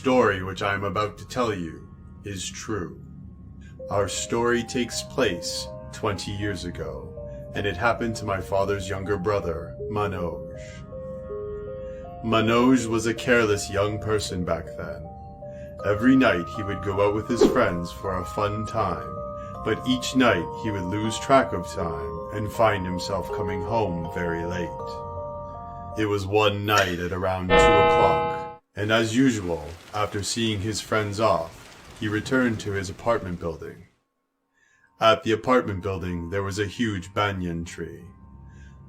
Story which I am about to tell you is true. Our story takes place 20 years ago, and it happened to my father's younger brother, Manoj. Manoj was a careless young person back then. Every night he would go out with his friends for a fun time, but each night he would lose track of time and find himself coming home very late. It was one night at around 2 o'clock. And as usual, after seeing his friends off, he returned to his apartment building. At the apartment building, there was a huge banyan tree.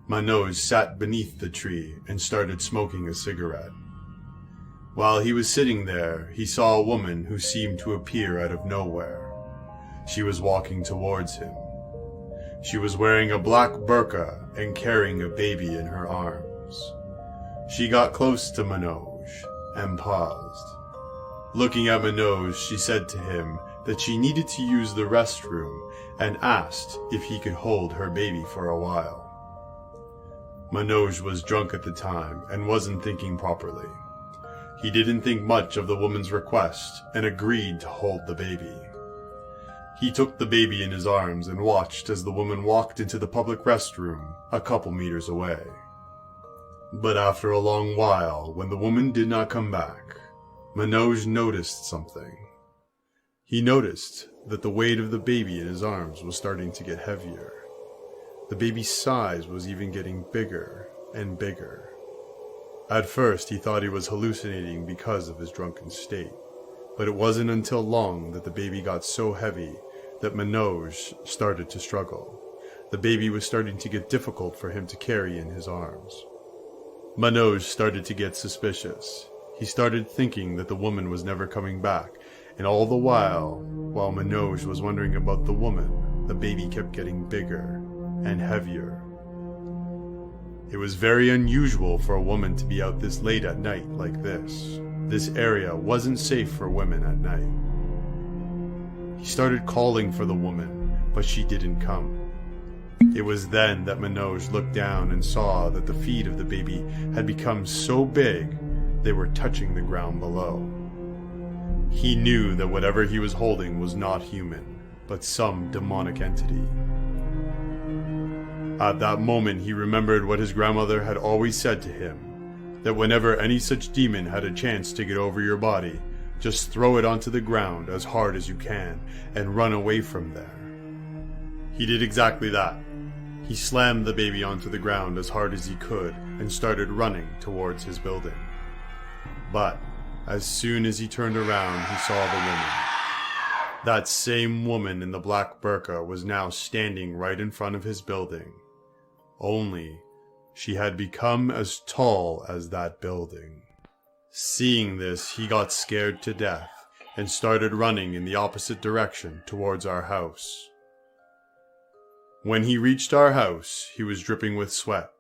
Manoj sat beneath the tree and started smoking a cigarette. While he was sitting there, he saw a woman who seemed to appear out of nowhere. She was walking towards him. She was wearing a black burqa and carrying a baby in her arms. She got close to Manoj and paused. Looking at Manoj, she said to him that she needed to use the restroom and asked if he could hold her baby for a while. Manoj was drunk at the time and wasn't thinking properly. He didn't think much of the woman's request and agreed to hold the baby. He took the baby in his arms and watched as the woman walked into the public restroom a couple meters away. But after a long while, when the woman did not come back, Manoj noticed something. He noticed that the weight of the baby in his arms was starting to get heavier. The baby's size was even getting bigger and bigger. At first, he thought he was hallucinating because of his drunken state, but it wasn't until long that the baby got so heavy that Manoj started to struggle. The baby was starting to get difficult for him to carry in his arms. Manoj started to get suspicious. He started thinking that the woman was never coming back, and all the while Manoj was wondering about the woman, the baby kept getting bigger and heavier. It was very unusual for a woman to be out this late at night like this. This area wasn't safe for women at night. He started calling for the woman, but she didn't come. It was then that Manoj looked down and saw that the feet of the baby had become so big they were touching the ground below. He knew that whatever he was holding was not human, but some demonic entity. At that moment he remembered what his grandmother had always said to him, that whenever any such demon had a chance to get over your body, just throw it onto the ground as hard as you can and run away from there. He did exactly that. He slammed the baby onto the ground as hard as he could and started running towards his building. But as soon as he turned around, he saw the woman. That same woman in the black burqa was now standing right in front of his building. Only she had become as tall as that building. Seeing this, he got scared to death and started running in the opposite direction towards our house. When he reached our house, he was dripping with sweat.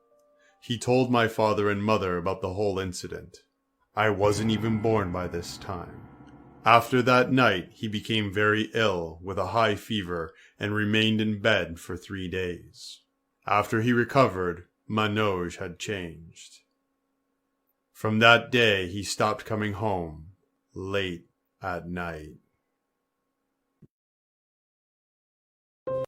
He told my father and mother about the whole incident. I wasn't even born by this time. After that night, he became very ill with a high fever and remained in bed for 3 days. After he recovered, Manoj had changed. From that day, he stopped coming home late at night.